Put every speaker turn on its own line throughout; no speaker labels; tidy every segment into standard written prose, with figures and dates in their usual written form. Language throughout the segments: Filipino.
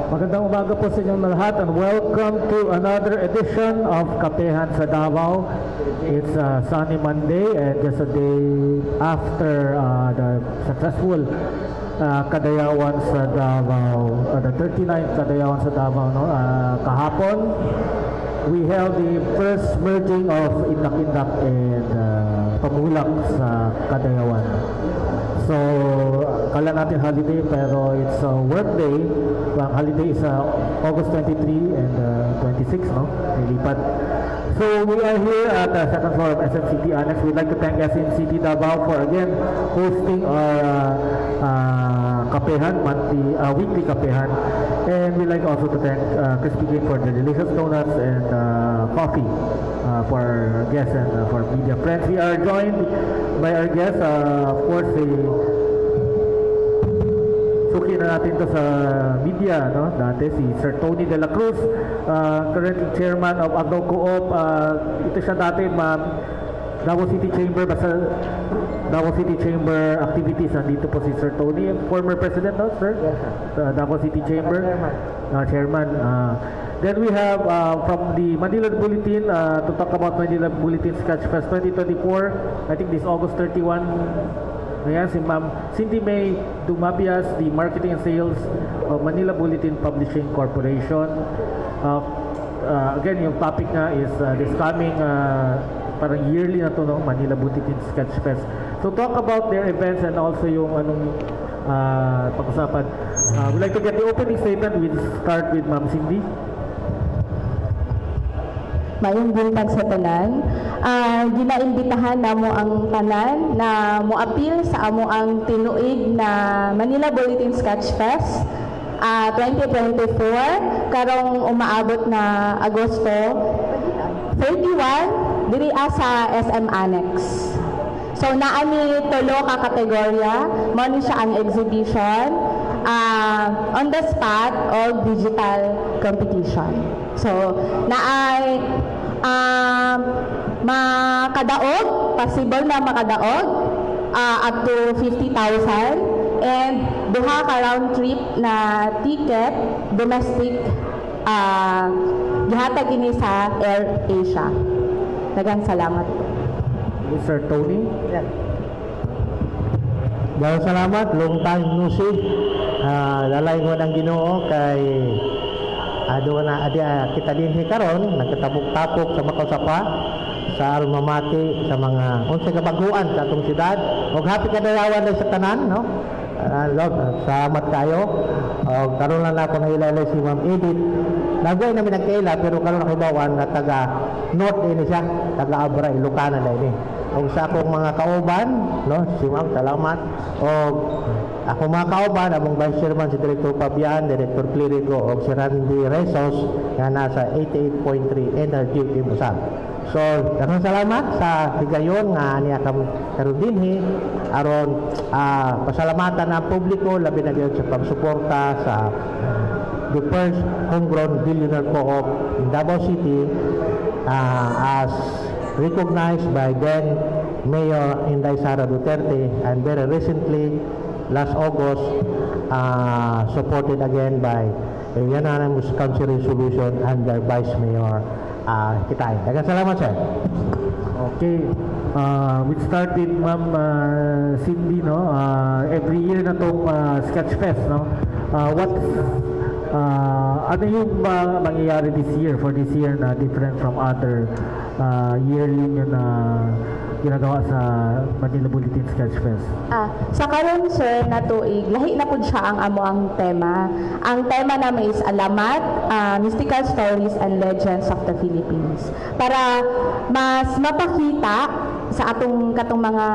Magandang umaga po sa inyong lahat and welcome to another edition of Kapehan sa Davao. It's a sunny Monday and just a day after the successful Kadayawan sa Davao, the 39th Kadayawan sa Davao. No? Kahapon, we held the first merging of Indak-Indak and Pamulak sa Kadayawan. So, kala natin holiday pero it's a work day. Ang holiday is August 23 and 26, no? Nilipat. So, we are here at the second floor of SMCT Annex. We'd like to thank SMCT Davao for again hosting our Kapehan, weekly Kapehan. And we'd like also to thank Crispy Game for the delicious donuts and coffee for our guests and for media friends. We are joined by our guests, of course, suki na natin to sa media, no? Dati si Sir Tony De La Cruz, currently chairman of Agro Co-op. Ito siya dati, Davao City Chamber, basta Davao City Chamber activities. Nandito po si Sir Tony, former president, no, sir? Yes, sir. Davao City Chamber, chairman. Then we have from the Manila Bulletin to talk about Manila Bulletin Sketchfest 2024. I think this August 31. Ayan, si Ma'am Cindy May Dumabias, the Marketing and Sales of Manila Bulletin Publishing Corporation. Again, yung topic nga is this coming parang yearly na to, no? Manila Bulletin Sketchfest. So talk about their events and also yung anong pag-usapan. We'd like to get the opening statement. We'll start with Ma'am Cindy.
Mayong buntag sa tanan. Ginaimbitahan na mo ang tanan na moapil sa amo ang tinuig na Manila Bulletin Sketchfest 2024 karong umaabot na Agosto 31 diri sa SM Annex. So naani tulo ka kategorya, mo ni siya ang exhibition, on the spot or digital competition. So naay makadaog, possible na makadaog up to 50,000 and duha ka round trip na ticket domestic gihatag ini sa Air Asia. Daghang salamat.
Sir Tony.
Daghang salamat, long time no see. Lalay ko ng Ginoo kay ado na kita din karon nagkatabok-tapok sa Makosapa sa alma mater sa mga unsay kabaguan sa atong syudad ug happy Kadayawan sa tanan, no? Salamat kayo. Karon lang ako nahilalay si Ma'am Edith. Nagway namin nagkaila pero karon nakibawan na taga North ini siya, taga Abra, Ilocana na ini. Og sa akong mga kauban, no, si Ma'am, salamat. Og ako mga kauban, among Vice Chairman si Director Fabian, Director Clerigo, og si Randy Rezos nga nasa 88.3 Energy Imusan. So, karong salamat sa higayon nga niya karon dinhi aron pasalamatan ang publiko labi na gyud sa pagsuporta sa the first homegrown billionaire co-op in Davao City as recognized by then Mayor Inday Sara Duterte and very recently last August supported again by a unanimous council resolution under Vice Mayor Kitay. Daghang salamat, sir.
Okay. We'll start with Ma'am Cindy, no? Every year na tong Sketchfest, no? Ano yung mangyayari this year, for this year na different from other yearly nyo na ginagawa sa Manila Bulletin Sketchfest?
Sa karon sir na tuig, lahi na pud siya ang amo ang tema. Ang tema namin is Alamat, Mystical Stories and Legends of the Philippines. Para mas mapakita sa atong katong mga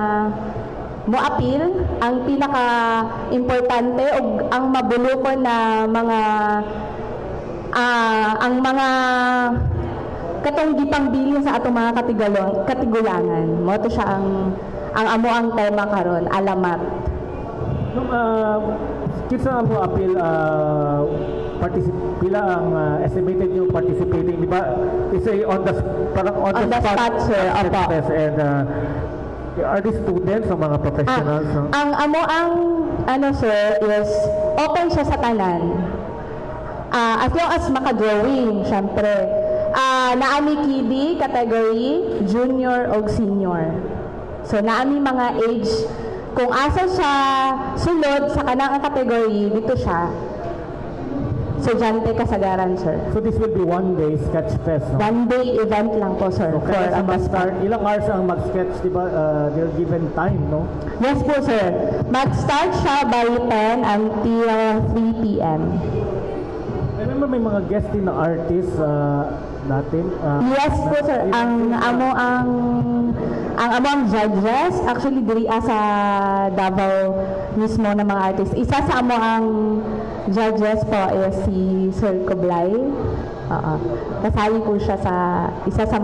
moapil ang pinaka-importante o ang mabulokon na mga ang mga katong gipangbilin sa atong mga katigulangan. Mo to siya ang amo ang tema karon, Alamat.
Nung kinsa ang appeal pila ang estimated yung participating, di ba? It's on the spot
sir. Opo.
And are these students o mga professionals?
Ang amo ang ano sir is open siya sa tanan. As long as maka-drawing, syempre. Naami kiddie category, junior o senior. So naami mga age, kung asa siya sulod sa kanang category, dito siya. Estudyante kasagaran, sir.
So this will be one day sketch fest, no?
One day event lang po, sir.
So,
For
kaya sa
ang
mag-start, ilang hours ang mag-sketch, di ba? They're given time, no?
Yes po, sir. Mag-start siya by 10 until 3 p.m.
Remember may mga guest din na artists natin?
Yes po, sir. Ang among judges, actually diri sa Davao mismo ng mga artist. Isa sa amo ang judges po is si Sir Kublay. Kasali po siya sa isa sa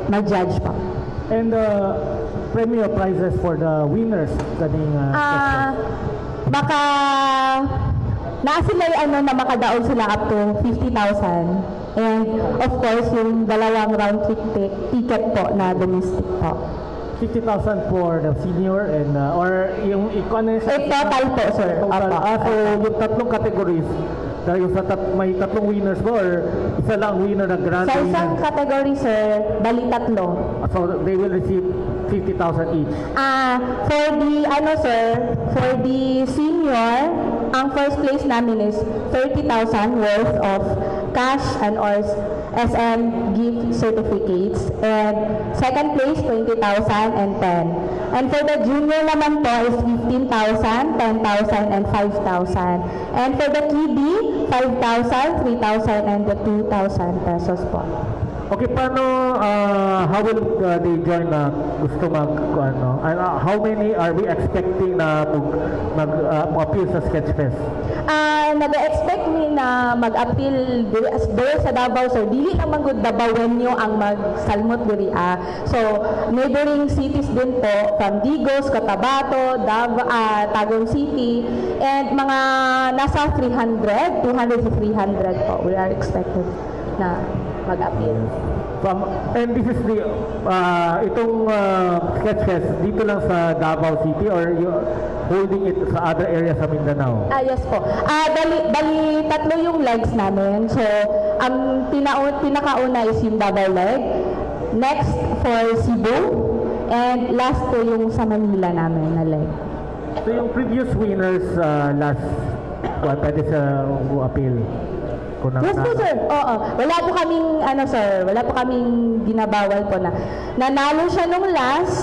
mag-judge po.
And premier prizes for the winners kaning
Baka naa sila na makadaog sila up to 50,000. And of course, yung dalawang round trip ticket po na domestic po.
50,000 for the senior and or yung economics.
Total po, sir.
Total.
Opo.
So yung tatlong categories, dahil sa may tatlong winners ba or isa lang winner na grand
Sa
winner?
isang category, sir, bali tatlo.
So they will receive 50,000 each.
For the senior, ang first place namin is 30,000 worth of cash and or SM gift certificates. And second place, 20,000 and 10. And for the junior naman po is 15,000, 10,000, and 5,000. And for the kiddie, 5,000, 3,000, and the 2,000 pesos po.
Okay, paano, how will they join na gusto how many are we expecting na mag-appeal sa Sketchfest?
Nag-expect mi na mag-appeal diri sa Davao, sir. Dili naman gud Davaoenyo ang magsalmot diri. So, neighboring cities din po, from Digos, Cotabato, Tagum City, and mga nasa 200 to 300 po. We are expected na mag-appeal.
And this is the itong Sketchfest dito lang sa Davao City or you holding it sa other areas sa Mindanao?
Yes po. Bali tatlo yung legs namin. So, ang pinakauna is yung Davao leg. Next for Cebu. And last po yung sa Manila namin na leg.
So yung previous winners last pwede sa appeal?
Yes po, sir. Oo. Wala po kaming, wala po kaming ginabawal po na. Nanalo siya nung last,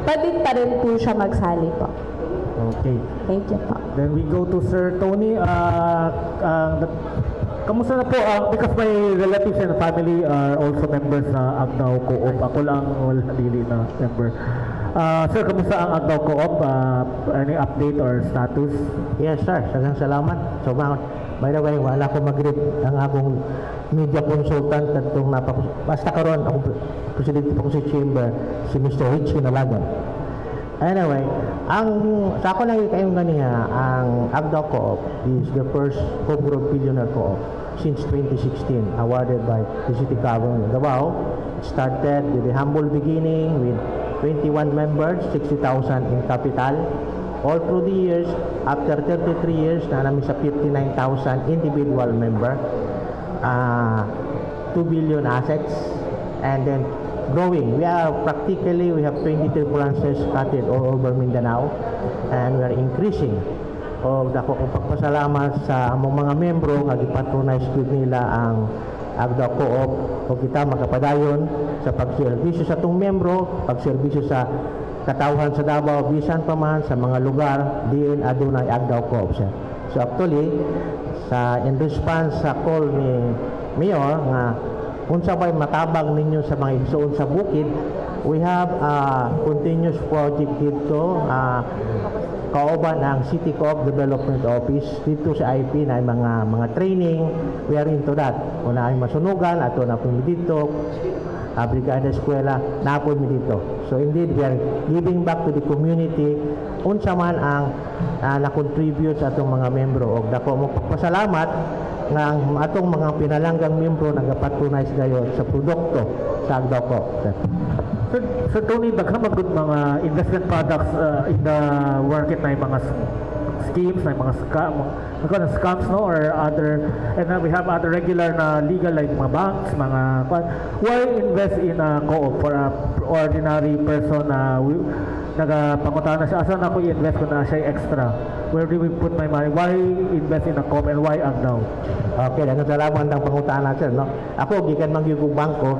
pwede pa rin po siya magsali po.
Okay.
Thank you po.
Then we go to Sir Tony. Kamusta na po? Because my relatives and family are also members sa Agdao Co-op. Ako lang wala dili na member. Sir, kamusta ang Agdao Co-op? Any update or status?
Yes, sir. Sagang salamat. So, by the way, wala ko mag-greet ang akong media consultant katong basta karon ako presidente po sa chamber, si Mr. Richie Nalagan. Anyway, sa ako lang kayong ganiha, ang Agdao Co-op is the first homegrown billionaire co-op since 2016, awarded by the City Government of Davao. It started with a humble beginning with 21 members, 60,000 in capital. All through the years, after 33 years, na namin sa 59,000 individual member, 2 billion assets, and then growing. We have 23 branches scattered all over Mindanao, and we are increasing. O dako kong pagpasalamat sa among mga membro nga gipatronize gud nila ang Agdao Co-op o kita makapadayon sa pagserbisyo sa tong membro, pagserbisyo sa katawhan sa Davao, bisan pa man sa mga lugar diin adunay Agdao Co-op siya. So actually, in response sa call ni Mayor nga unsa ba'y matabang ninyo sa mga igsoon sa bukid, we have a continuous project dito, kauban ang City Co-op Development Office dito sa IP na mga training. We are into that. Kung na ay masunugan, ato na po dito, Brigada Eskwela, na po dito. So indeed, we are giving back to the community unsa man ang na-contribute sa atong mga membro. O dako mo pagpasalamat nga ang atong mga pinalanggang membro nagapatronize gayon sa produkto sa Agdao Co-op.
Sir Tony, daghan magud mga investment products in the market na mga schemes, may mga scams, no, or other, and then we have other regular na legal like mga banks, mga why invest in a co-op for a ordinary person na nagapangutan na siya, asan ako i-invest ko na siya extra? Where do we put my money? Why invest in a co-op and why Agdaw?
Okay, daghang salamat ng pangutanan sir, no. Ako gikan man gyud kog bangko.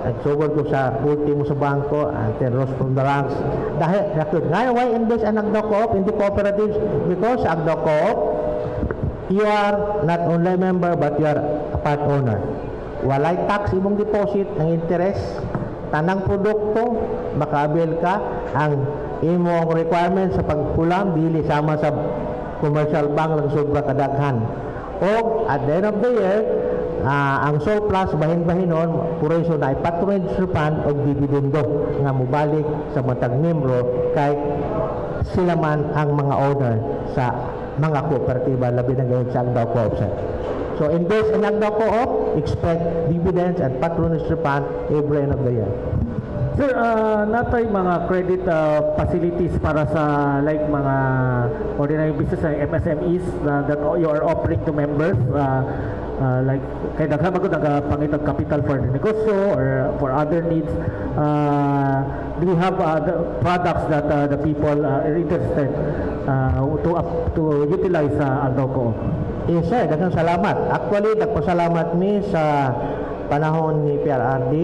Nagsugod ko sa ultimo sa bangko until rose from the ranks. Dahil nakit ngayon why invest an Agdaw Co-op in the cooperatives? Because Agdaw Co-op, you are not only a member but you are a part owner. Walay tax imong deposit ng interest, tanang produkto makaabel ka, ang imong requirements sa pagkulang dili sama sa commercial bank lang sobra kadaghan. O at the end of the year, ang surplus bahin-bahinon puro na ipatronage fund o dividendo nga mubalik sa matag membro kay sila man ang mga owner sa mga kooperatiba labi na gayud sa Agdaw Co-op. So invest in Agdaw Co-op, expect dividends and patronage fund every end of the year.
Sir, natay mga credit facilities para sa like mga ordinary business like MSMEs that you are offering to members like kay daghan magud nagapangitag capital for the negosyo or for other needs. Do you have the products that the people are interested to utilize sa Agdaw Co-op?
Yes sir, daghang salamat. Actually, nagpasalamat mi sa panahon ni PRRD,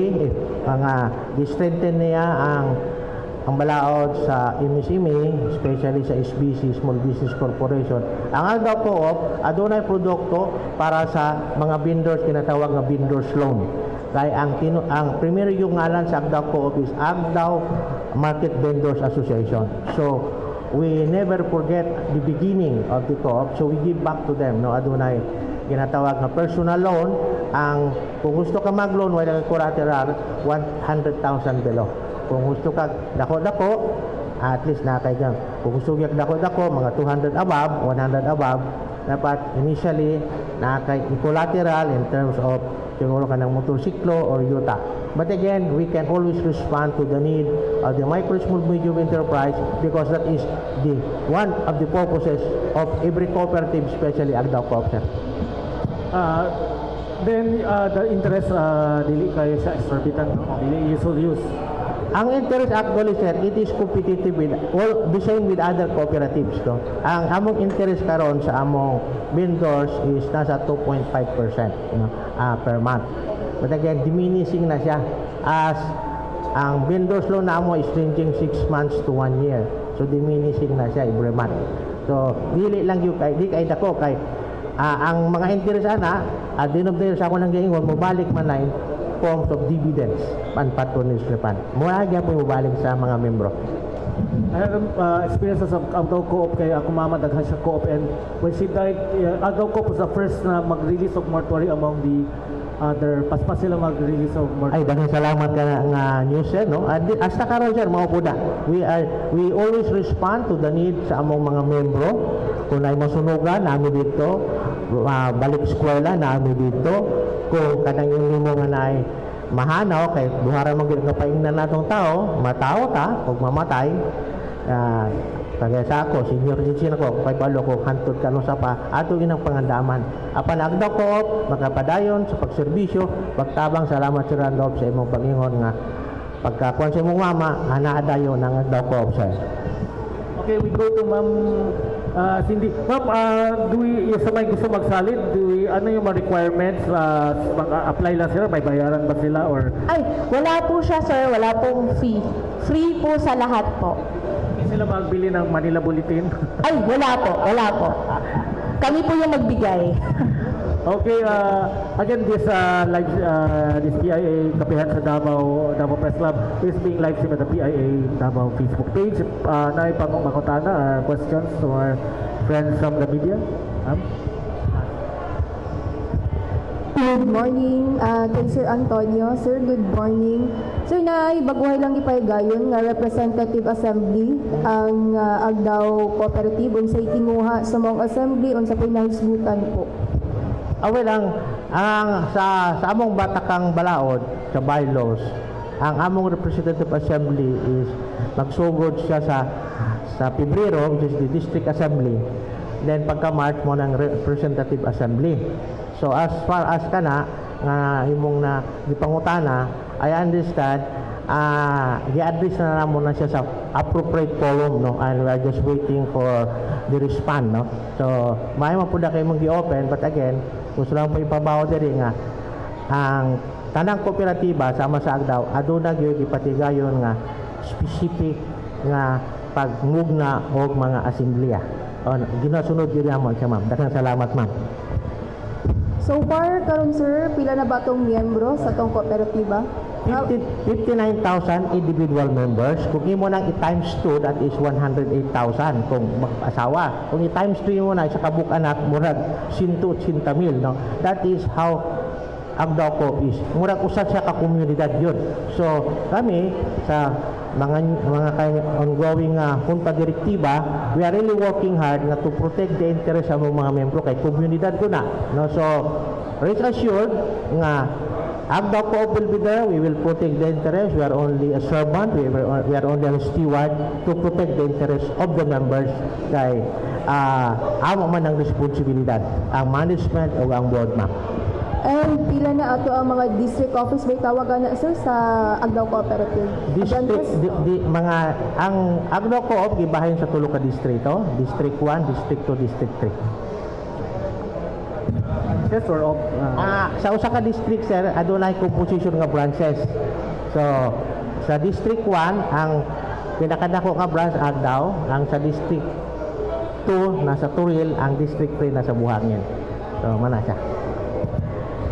mga di-strengthen niya ang balaod sa MSME, especially sa SBC, Small Business Corporation. Ang Agdaw Co-op, adunay produkto para sa mga vendors, tinatawag na vendors loan. Kaya ang primero yung ngalan sa Agdaw Co-op is Agdaw Market Vendors Association. So, we never forget the beginning of the co-op, so we give back to them. No, adunay ginatawag na personal loan. Kung gusto ka mag-loan, wala kang collateral, 100,000 below. Kung gusto ka dako-dako, at least nakay kang. Kung gusto ka dako-dako, mga 200 above, 100 above, dapat initially nakay collateral in terms of siguro ka ng motorsiklo or yuta. But again, we can always respond to the need of the micro, small, medium enterprise because that is one of the purposes of every cooperative, especially Agdaw Co-op.
Then the interest dili kayo sa exorbitant, no? Dili usual use.
Ang interest actually sir, it is competitive with all the same with other cooperatives. No? Ang among interest karon sa among vendors is nasa 2.5% per month. But again, diminishing na siya as ang vendors loan na amo is ranging 6 months to 1 year. So diminishing na siya every month. So dili lang yung di kay dako kay ang mga interest ana at the end of the year sa ako nang giingon mobalik man na in forms of dividends and patronage fund. Mura gyapon mobalik sa mga membro.
I have experiences of Agdaw Co-op kay ako mama daghan siya co-op, and when she died, Agdaw Co-op was the first na mag-release of mortuary among the other paspas sila mag-release of mortuary.
Ay daghang salamat ka nga news sir, no. Hasta karon sir mao po da. We always respond to the needs sa among mga membro. Kung ay masunugan nami dito, balik eskwela nami dito. Kung kanang yung nga naay mahanaw kay buharan mo gyud nga paingnan natong tao, matao ta ug mamatay. Kagaya sa ako, senior citizen ako, kay palo ko hantod kanon sa pa ato ginang pangandaman. Apan Agdaw Co-op magapadayon sa pagserbisyo, pagtabang salamat sir Agdaw sa imong pangingon nga pagkakuan sa imong mama ana dayon ng Agdaw Co-op sir.
Okay, we go to Ma'am Cindy. Ma'am, sa may gusto magsalid, ano yung mga requirements? Mag-apply lang sila? May bayaran ba sila? Or
Ay, wala po siya sir, wala pong fee. Free po sa lahat po.
hindi sila magbili ng Manila Bulletin?
Ay, wala po, wala po. Kami po yung magbigay.
Okay, again, this live, this PIA Kapihan sa Davao Press Club is being live streamed at the PIA Davao Facebook page. Na ipangmakotana questions to our friends from the media.
Good morning, kay Sir Antonio. Sir, good morning. Sir, baguhay lang ipaygayon nga Representative Assembly ang Agdaw Cooperative unsay tinguha sa mong assembly unsa po nahisgutan po.
Well, sa among batakang balaod sa bylaws, ang among representative assembly is magsugod siya sa sa Pebrero, which is the District Assembly. Then pagka-March mo ng Representative Assembly. So as far as kana nga imong na gipangutana, I understand gi-address na namo na siya sa appropriate forum, no, and we are just waiting for the response, no. So may man pud kay mong gi-open, but again gusto lang po ipabaw diri nga ang tanang kooperatiba sama sa Agdao aduna gyud gipatigayon nga specific nga pagmugna og mga asemblea. Ginasunod gyud mo siya, ma'am. Daghang salamat, ma'am.
So far, karon sir, pila na ba tong miyembro sa tong kooperatiba?
59,000 individual members. Kung imo nang i-times 2, that is 108,000 kung mag-asawa. Kung i-times 3 mo na sa kabuk-anak, murag 180,000, no? That is how Agdao Coop is. Murag usad siya ka komunidad yun. So, kami sa mga ongoing junta direktiba, we are really working hard na to protect the interest sa mga membro kay komunidad ko na, no. So rest assured nga Agdao Coop will be there. We will protect the interest. We are only a servant. We are only a steward to protect the interest of the members kay amo man ang responsibilidad ang management o ang board, ma'am.
And pila na ato ang mga district office may tawagan na sir sa Agdao Cooperative?
Ang Agdao Coop gibahin sa tulo ka distrito, District 1, District 2, District 3.
Yes, or
Sa usa ka district, sir, adunay composition nga branches. So sa District 1 ang pinakadako nga branch Agdao, ang sa District 2 nasa Turil, ang District 3 nasa Buhangin. So mana siya.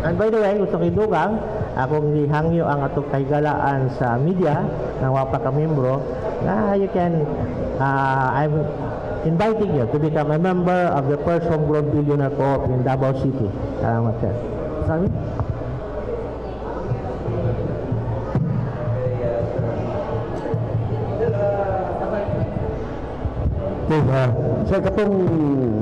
And by the way, gusto kong idugang, akong gihangyo ang atong kahigalaan sa media ng wapa ka membro na you can, I'm inviting you to become a member of the first homegrown billionaire co-op in Davao City. Salamat, sir. Sabi?
Sir, katong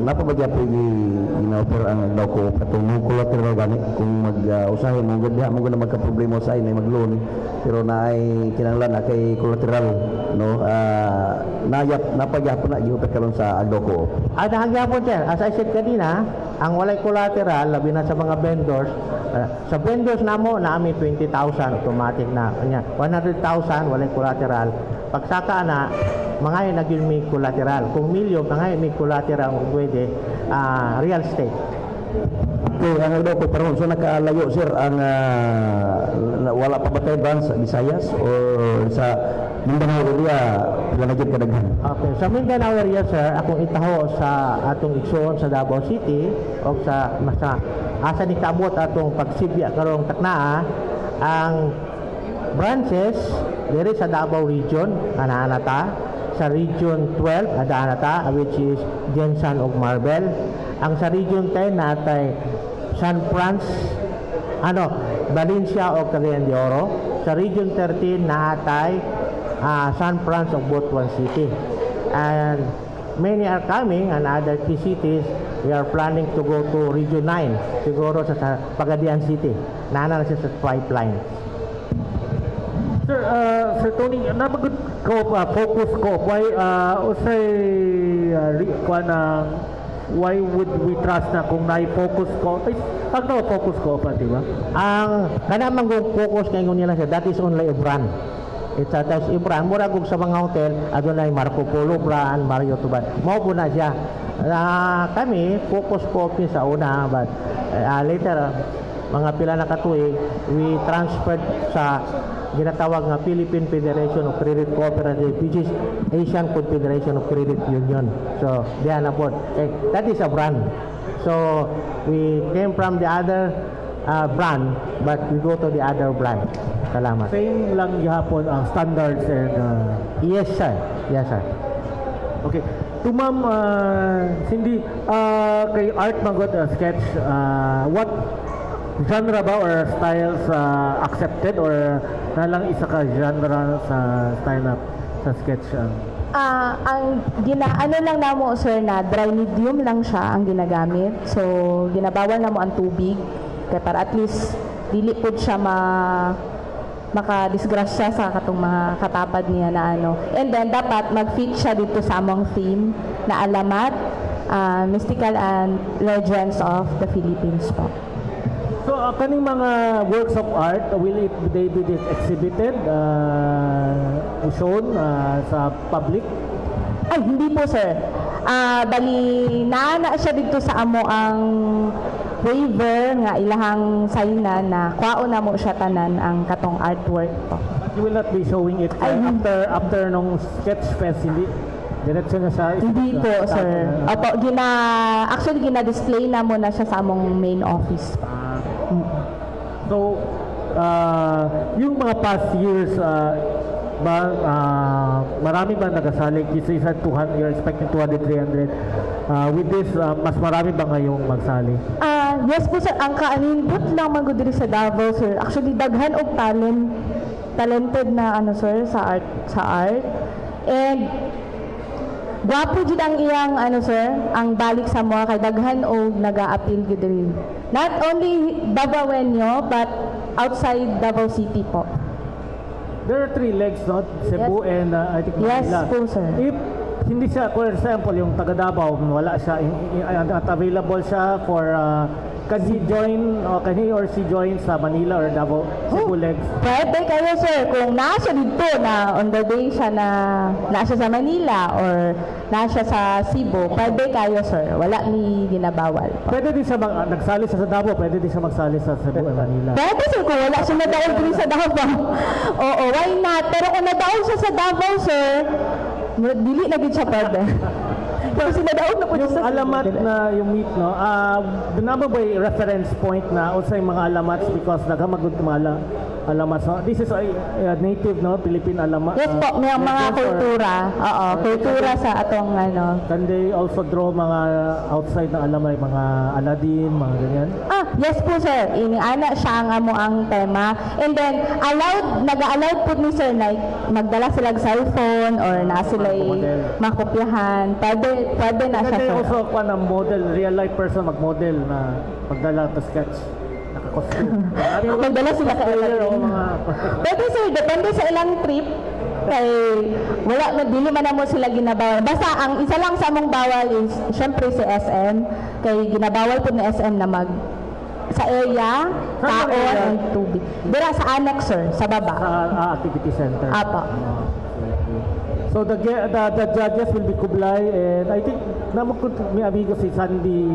napabagya po in-offer ang Agdao Coop katong collateral gani kung mag-usahin mo ganda mo ganda magka-problema sa inay mag-loan pero naay kinahanglan na kay collateral, no. Napagyapon na gihupit karon sa Agdao Coop.
Nahagyapon, sir. As I said kanina, ang walay collateral labi na sa mga vendors. Sa vendors namo naami 20,000 automatic na kanya 100,000 walay collateral. Pagsaka na mga naging may collateral. Kung milyon, mga may collateral kung pwede, real estate.
Okay, ang Agdao Coop karon so nakalayo sir ang wala pa ba tayo branch sa Visayas or sa Mindanao area wala na gyud kadaghan.
Okay, sa Mindanao area, sir, akong itaho sa atong igsoon sa Davao City o sa asa ni kabot atong pagsibya karong taknaa ang branches diri sa Davao region anaanata, sa region 12 anaanata, which is Jensan ug Marbel. Ang sa region 10 natay San Franz, Valencia o Cagayan de Oro. Sa region 13 natay San Franz ug Butuan City. And many are coming and other key cities. We are planning to go to region 9 siguro sa Pagadian City. Nana na siya sa pipeline.
Sir Tony, napagod ko focus ko why usay why would we trust na kung na-focus ko pag na-focus ko pa, di ba?
Ang kanamang focus kay nila siya, that is only a brand. It's a touch brand. Mura kung sa mga hotel, adunay Marco Polo brand, Marriott brand. Mao po na siya. Kami focus ko sa una, but later mga pila na katuig, we transferred sa ginatawag nga Philippine Federation of Credit Cooperative, which is Asian Confederation of Credit Union. So, diyan na po. That is a brand. So, we came from the other brand, but we go to the other brand. Salamat.
Same lang gihapon ang standards and
Yes, sir. Yes, sir.
okay. To ma'am Cindy, kay Art Magod sketch, what genre ba or styles accepted or na lang isa ka genre sa style na sa sketch?
Ang ano lang namo sir na dry medium lang siya ang ginagamit. So ginabawal namo ang tubig kay para at least dili pud siya makadisgrasya sa katong mga katapad niya na ano. And then dapat mag-fit siya dito sa among theme na alamat, mystical and legends of the Philippines po.
So, kaning mga works of art, will they be exhibited, shown sa public?
Ay, hindi po sir. Bali, naana siya dito sa amo ang waiver nga ilahang sayna na kwao na mo siya tanan ang katong artwork po.
But you will not be showing it
Ay,
after nung sketch fest, hindi? Diretso na siya?
Hindi po sir. Opo, actually gina-display na mo na siya sa among main office.
So, yung mga past years, marami ba nagasali? Isa 200, you're expecting 200, 300. With this, mas marami ba ngayong magsali?
Yes po sir, ang kaanindot lang magudiri sa Davao sir. Actually daghan og talented na ano sir sa art. And gwapo jud ang iyang ano sir, ang balik sa mga kay daghan og naga-appeal gud diri. Not only Davaoenyo but outside Davao City po.
There are 3 legs, no? Cebu
Yes.
and I think
Yes
Manila.
po sir.
If hindi siya, for example, yung taga Davao, wala siya, at available siya for, can he or she join sa Manila or Davao, Cebu legs?
Pwede kayo sir, kung nasa dito na on the day siya na nasa sa Manila or nasa sa Cebu, pwede kayo sir, wala ni ginabawal.
Pwede din siya, nagsali siya sa Davao, pwede din siya magsali sa Cebu and Manila.
Pwede sir, kung wala siya nadaog din sa Davao. Oo, why not? Pero kung nadaog siya sa Davao sir, dili na gid siya pwede. Kasi nadaog na po siya
Yung
sa
alamat na yung meet, no? The number by reference point na also yung mga alamats because naghamagod kumala alamat. So, this is a native, no? Philippine alamat.
Yes po, may mga
legends or
kultura. Oo, kultura sa atong ano.
Can they also draw mga outside na alamay, mga Aladdin, mga ganyan?
Yes po sir. Iniana siya ang amo ang tema. And then, nag-allowed po ni sir na magdala sila ng cellphone or na sila
Magmodel.
makopyahan. Pwede na siya
Can they
sir.
also kuha ng model, real life person mag-model na magdala to sketch? Naka-costume.
Magdala sila kay
Player o
Aladdin.
mga...
Pwede sir, depende sa ilang trip. Kay wala dili man na mo sila ginabawal. Basta ang isa lang sa among bawal is syempre si SM. Kay ginabawal po ni SM na mag sa area,
Saan
taon,
yung area?
and tubig. Dira sa annex sir, sa baba.
Activity center.
Apa.
So the judges will be Kublay and I think may amigo si Sandy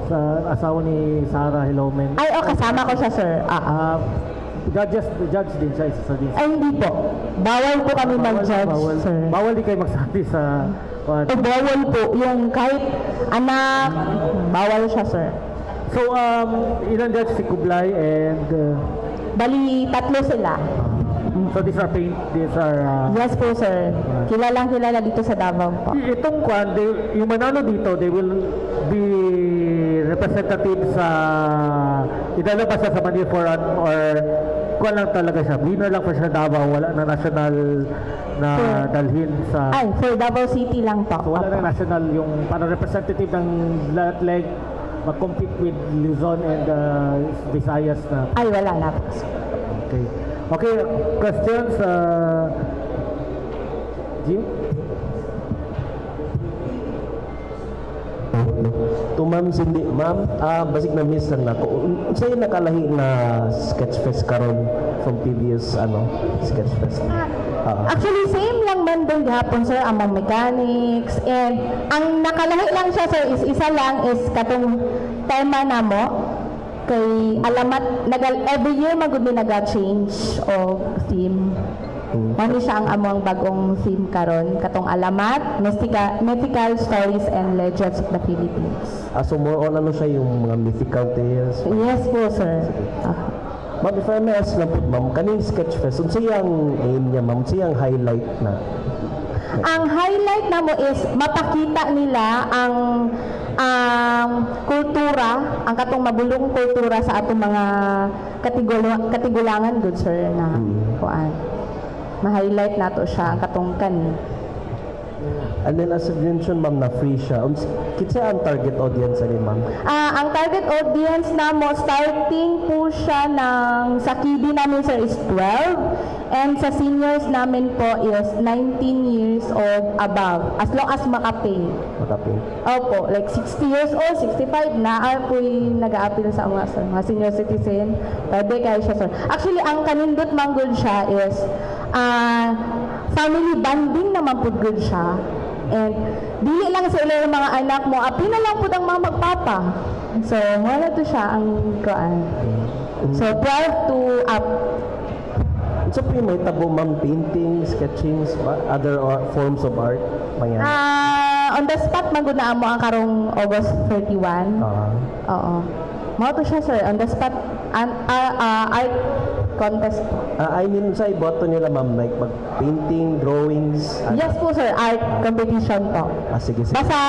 sa asawa ni Sarah Hilomen.
Ay, kasama ko siya sir.
Judge din siya isa sa din.
Ay, hindi po. Bawal po kami mag-judge, sir.
Bawal di kayo magsabi sa
Bawal po. Yung kahit anak, bawal siya, sir.
So ilan judge si Kublay and
Bali, 3 sila.
so these are
Yes po, sir. Kilalang kilala dito sa Davao po.
itong yung manalo dito, they will be representative sa idala pa siya sa Manila Forum or kuha lang talaga siya. Winner lang pa siya Davao, wala na national na dalhin sa...
Ay, for Davao City lang po.
So wala
Opo.
na national yung para representative ng lahat leg mag-compete with Luzon and Visayas na.
Ay, wala na po.
Okay. Okay, questions? Jim?
To ma'am Cindy, ma'am, basig na miss lang nako. Unsay nakalahi na Sketchfest karon from previous Sketchfest?
Actually, same lang man din gihapon, sir, among mechanics. And ang nakalahi lang siya, sir, is isa lang is katong tema na mo. Kay alamat, every year magud ni naga-change o theme. Mani siya ang among bagong theme karon, katong alamat, mythical stories and legends of the Philippines.
So more on siya yung mga mythical tales.
Yes po, sir.
Ma'am, if I may ask lang po, ma'am, kaning Sketchfest, unsay ang aim niya, ma'am? Unsay ang highlight na?
Ang highlight na mo is mapakita nila ang kultura, ang katong mabulong kultura sa atong mga katigulangan good sir na kuan. Ma-highlight nato siya ang katong kan.
And then as you mentioned, ma'am, na free siya. Kitsa ang target audience ni ma'am?
Ang target audience na mo, starting po siya sa kiddie namin sir is 12 and sa seniors namin po is 19 years old above as long as makapay.
Makapin.
Opo, like 60 years old, 65 na po yung nag-a-appeal sa mga sir, mga senior citizen. Pwede kayo siya sir. Actually, ang kanindot manggod siya is family bonding naman po good siya. And dili lang sa ilang mga anak mo, apil na lang po ang mga magpapa. So, wala to siya ang kuan. So, 12 to up.
So, may tabo, ma'am, painting, sketching, other forms of art? Mayan.
On the spot, maguna mo ang karong August 31. Oo. Mao to siya, sir. On the spot, art contest po.
I mean, sa iboto nila, ma'am, like mag-painting, drawings?
Yes po, sir. Art competition po.
Sige, sige.
Basta,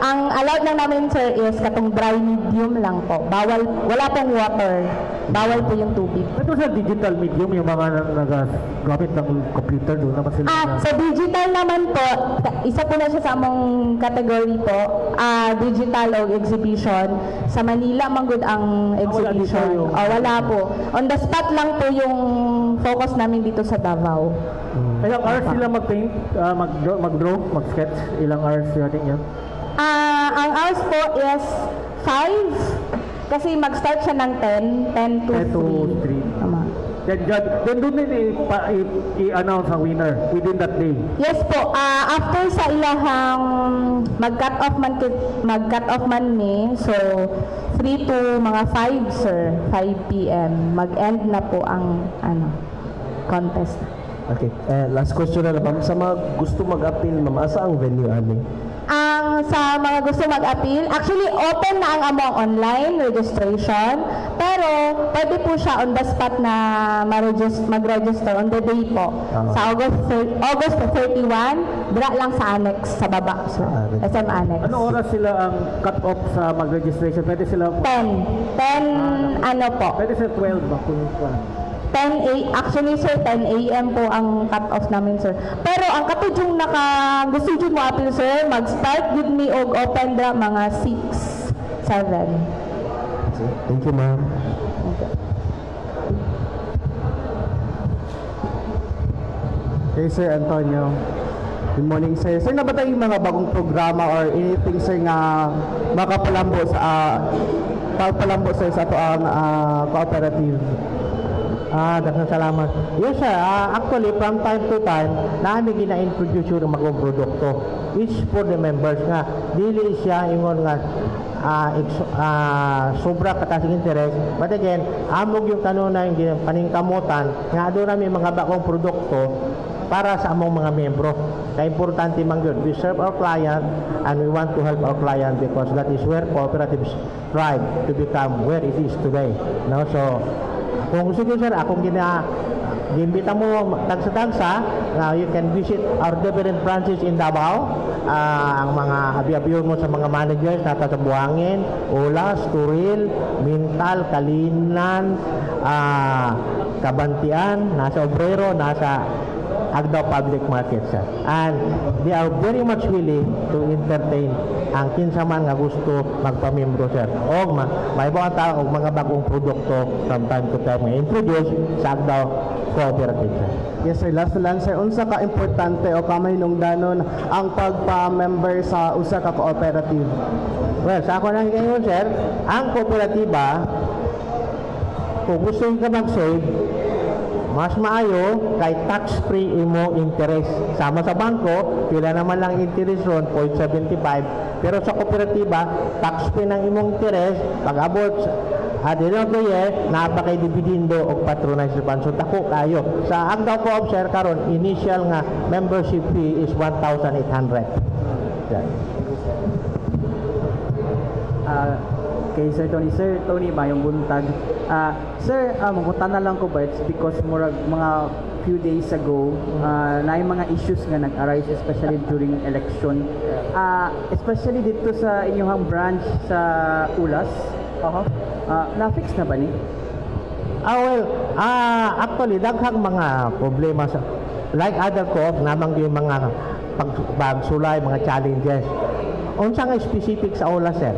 ang allowed lang namin, sir, is katong dry medium lang po. Bawal, wala pong water. Bawal po yung tubig.
Ito sa digital medium, yung mga nag-gamit ng computer, doon naman sila.
Sa digital naman po, isa po na siya sa among category po, digital o exhibition. Sa Manila, manggod ang exhibition. Wala po. On the spot lang po yung focus namin dito sa Davao.
Ilang hours sila mag-paint, mag-draw, mag-sketch? Ilang hours sila niya?
Ang hours po is 5. Kasi mag-start siya ng 10 to 3. Tama.
Then doon din i-announce ang winner within that day.
Yes po. After sa ilahang mag-cut off man ni, so 3 to mga 5 sir, 5 PM. Mag-end na po ang contest.
Okay. Last question na lang, ma'am. Sa mga gusto mag-appeal, ma'am, asa ang venue, ani?
Sa mga gusto mag-appeal, actually open na ang among online registration, pero pwede po siya on the spot na mag-register on the day po. Sa August 31, dira lang sa annex sa baba, sir. SM Annex.
Ano oras sila ang cut-off sa mag-registration? Pwede sila...
10 po.
Pwede sila 12 ba?
10 actually sir, 10 AM po ang cut-off namin sir. Pero ang katudjong gusto dyan mo appeal sir, mag-start with me og open dra mga 6, 7.
Thank you, ma'am.
Okay, Sir Antonio. Good morning, sir. Sir, nabatay yung mga bagong programa or anything, sir, nga makapalambo sir, sa ito ang cooperative?
Daghang salamat. Yes sir, actually from time to time, namin gina-introduce yung mga produkto. Each for the members nga. Dili siya ingon nga sobra katasing interest. But again, amog yung kanunay yung paningkamutan nga doon namin mga bagong produkto para sa among mga membro. Kaya importante man yun. We serve our client and we want to help our client because that is where cooperatives strive to become where it is today. No? So, kung gusto nyo sir, akong gimbita mo tagsa-tagsa, you can visit our different branches in Davao. Ang mga habi-habiyon mo sa mga managers nasa Buhangin, Ulas, Turil, Mintal, Kalinan, Kabantian, nasa Obrero, nasa Agdao Public Market sir. And they are very much willing to entertain ang kinsa man nga gusto magpamembro sir. O may mga tao og mga bagong produkto from time to time nga introduce sa Agdao Cooperative sir.
Yes, sir. Last lang, sir. Unsa ka importante o kamay nungdanon ang pagpa-member sa usa ka cooperative?
Well, sa ako lang kayo sir, ang kooperatiba, kung gusto ka mag-save, mas maayo kay tax-free imo interest. Sama sa bangko, pila naman lang interest ron, 0.75. Pero sa kooperatiba, tax-free ng imong interest, pag-abot at the end of the year, napakay dividindo o patronized fund. So, tako kayo. Sa Agdao Co-op, sir, karon initial nga membership fee is 1,800. Yeah.
Kay Sir Tony Bayong Buntag. Sir, magutan na lang ko ba, it's because mga few days ago, na yung mga issues nga nag-arise, especially during election. Especially dito sa inyong branch sa Ulas. Na-fix na ba ni?
Actually, daghang mga problema sa like other co-op namang yung mga pagsulay, mga challenges. Unsa nga specific sa aula, sir?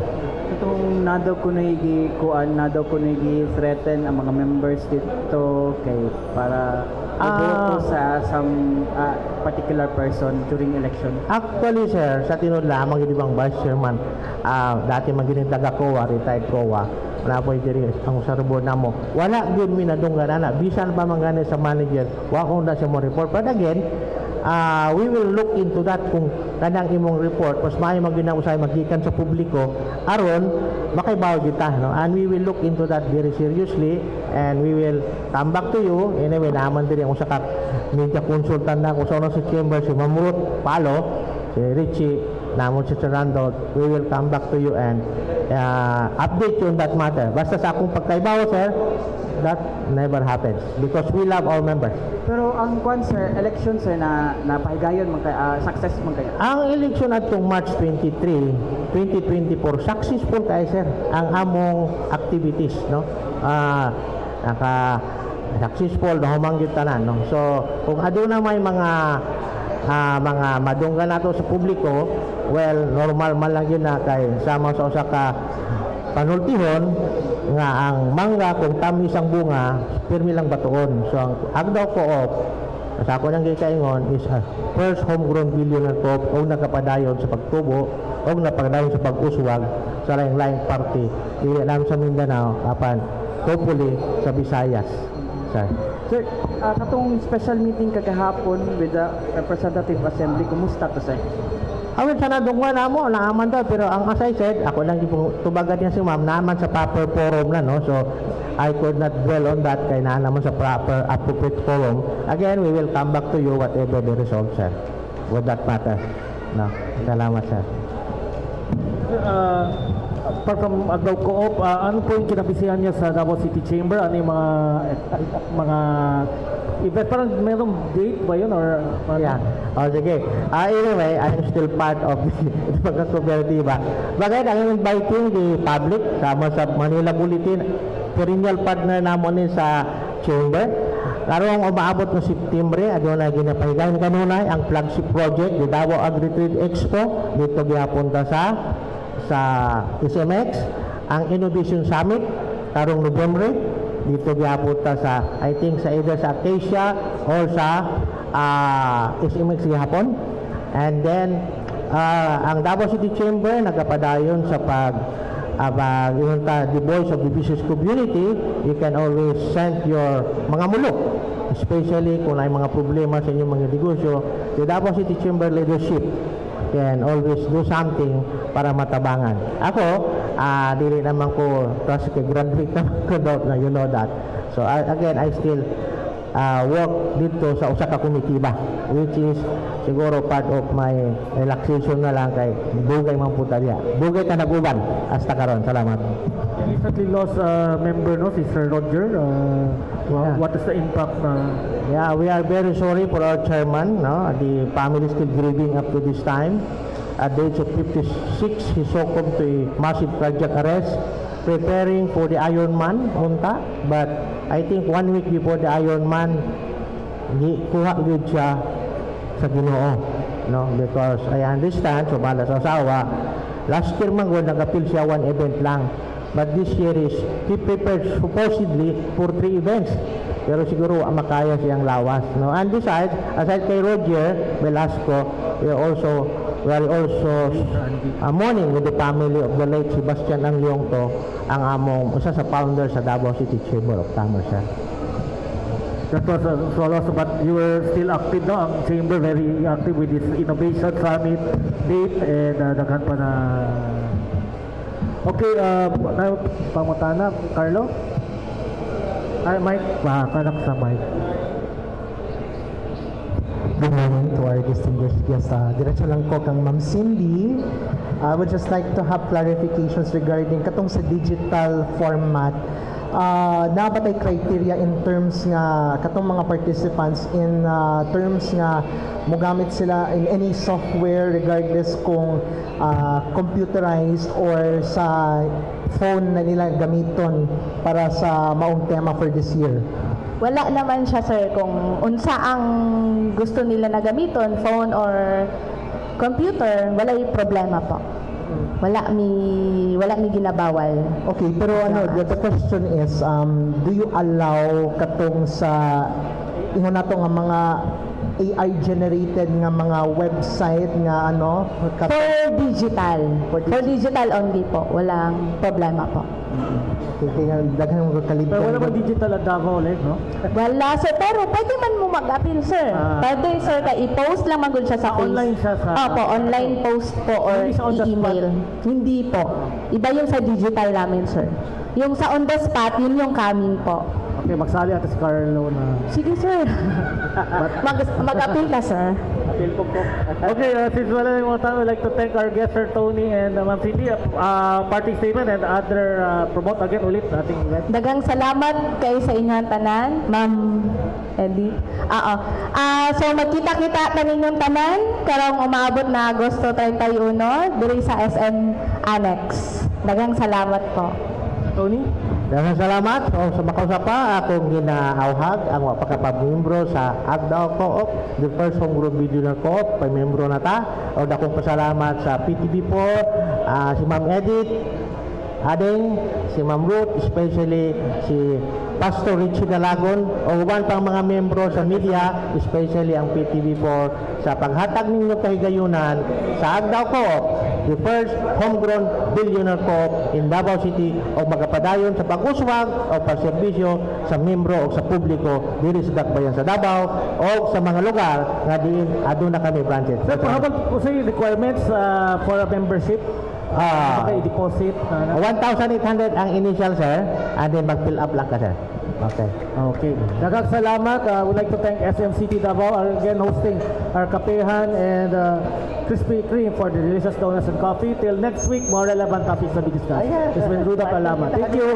Itong nadaw ko na nadaw ko na threaten ang mga members dito kay para iboto sa some particular person during election.
Actually, sir, sa tinod lamang yung ibang vice chairman, dati magining taga-COA, retired COA, wala po yung ang sarbo na mo. Wala yun minadunggan na. Bisan ba mangani sa manager, wala kong na siya mo report. But again, we will look into that kung kanang imong report, mas maayo maginausay magikan sa publiko, aron makaibaw kita, no? And we will look into that very seriously and we will come back to you. Anyway, naman din ang usa ka media consultant na ko sa sa chamber, si Mamrut Palo, si Richie, namon si Fernando. We will come back to you and update you on that matter. Basta sa akong pagkaibaw, sir, that never happens because we love our members.
Pero ang kwan sir, election sir na napahigayon man kay success man kay.
Ang election atong March 23, 2024, successful kay sir ang among activities, no? Successful na humanggit tanan, no? So, kung aduna may mga madunggan nato sa publiko, well, normal man lang yun na kay sama sa usa ka panultihon nga ang mangga kung tamis ang bunga, pirmi lang batuon. So ang Agdaw Co-op, sa ako nang gikaingon is a first homegrown billionaire co-op o nakapadayon sa pagtubo o napagdayon sa pag-uswag sa laing-laing party. Dili lang sa Mindanao, apan hopefully sa Visayas. Sir.
Sir, katong special meeting kagahapon with the Representative Assembly, kumusta to sir?
Awin sana dungwa na mo, naaman daw, pero ang as I said, ako lang tubagan niya si ma'am, naaman sa proper forum na, no? So, I could not dwell on that, kaya naman sa proper, appropriate forum. Again, we will come back to you whatever the result, sir, with that matter. No? Salamat, sir.
Apart from Agdaw Co-op, ano po yung kinabisihan niya sa Davao City Chamber? Ano yung mga event? Parang mayroong date ba yun? Or,
Yeah. Sige. Anyway, I'm still part of the pagkakooperatiba. Bakit ang inviting the public sama sa Manila Bulletin, perennial partner namon sa chamber. Karong umaabot ng September, aduna ginapahigayon kanunay ang flagship project, the Davao Agri-Trade Expo, dito giapunta sa SMX, ang Innovation Summit karong November, dito giapunta sa I think sa either sa Acacia or sa SMX gihapon. And then ang Davao City Chamber nagapadayon sa the voice of the business community. You can always send your mga mulok, especially kung may mga problema sa inyong mga negosyo. The Davao City Chamber leadership can always do something para matabangan. Ako, dili naman ko kasi graduate naman ko na you know that. So again, I still work dito sa usa ka komitiba, which is siguro part of my relaxation na lang kay dugay man puta diya. Dugay ka naguban hasta karon. Salamat.
you recently lost a member, no? Si Sir Roger.
Yeah.
What is the impact na?
Yeah, we are very sorry for our chairman, no? The family is still grieving up to this time. At the age of 56, he succumbed to a massive cardiac arrest, preparing for the Ironman unta. But I think 1 week before the Ironman, kuha gyud siya sa Ginoo, no? Because I understand, so bala sa asawa, last year man gud nag-appeal siya one event lang. But this year is, he prepared supposedly for 3 events. Pero siguro makaya siyang lawas, no? And besides, aside kay Roger Velasco, we are also mourning with the family of the late Sebastian Angliongto, ang among isa sa founder sa Davao City Chamber of Commerce.
That was so also, but you were still active, no? Ang chamber very active with this innovation summit date and daghan pa na. Okay, pangutana, Carlo? Ay, Mike, kanak sa Mike.
Good morning to our distinguished guests. Diretso lang ko kang Ma'am Cindy. I would just like to have clarifications regarding katong sa digital format. Dapat ay criteria in terms nga katong mga participants in terms nga mogamit sila in any software regardless kung computerized or sa phone na nila gamiton para sa maong tema for this year.
Wala naman siya, sir, kung unsa ang gusto nila na gamiton, phone or computer, wala yung problema po. Wala mi ginabawal.
Okay, pero ano, the question is, do you allow katong sa ingon nato nga mga AI generated nga mga website nga ano
For digital. For digital only po. Walang problema po.
kaya daghan mo
Pero wala
kalibang
bang digital at Davao ulit, no?
Wala, sir. Pero pwede man mo mag-appeal, sir. Pwede, sir, ka i-post lang magul siya sa
Online siya sa...
Opo, online post po or
Hindi sa on the
i-email. Hindi po. Iba yung sa digital namin, sir. Yung sa on the spot, yun yung coming po.
Okay, magsali at si Carlo na...
Sige, sir. Mag-appeal ka, sir.
Appeal po po. Okay, since wala na yung mga tanong, I'd like to thank our guest, Sir Tony and Ma'am Cindy, parting statement and other promote again ulit ating event.
Dagang salamat kay sa inyong tanan, Ma'am Eddie. So magkita-kita ta ninyong tanan karong umaabot na Agosto 31 diri sa SM Annex. Dagang salamat po.
Tony?
Daghang salamat o sa makausapa akong ginaauhag ang pagkapamembro sa Agdao Co-op, the first homegrown video co-op, pamembro na ta. O dakong pasalamat sa PTV4, si Ma'am Edith, Ading, si Ma'am Ruth, especially si Pastor Richie Dalagon o uban pang mga membro sa media, especially ang PTV4 sa paghatag ninyo kahigayunan sa Agdao Co-op, the first homegrown billionaire co-op in Davao City o magapadayon sa pag-uswag o pagserbisyo sa membro o sa publiko diri sa Dakbayan sa Davao o sa mga lugar nga diin aduna kami branches.
Sir, how about po sa requirements for a membership? Okay, deposit.
1,800 ang initial, sir, and then mag-fill up lang ka, sir. Okay.
Okay. Daghang salamat. Would like to thank SM City Davao again hosting our Kapehan and Krispy Kreme for the delicious donuts and coffee. Till next week, more relevant topics na be discussed. This has been Rudolph Alamat. Thank you.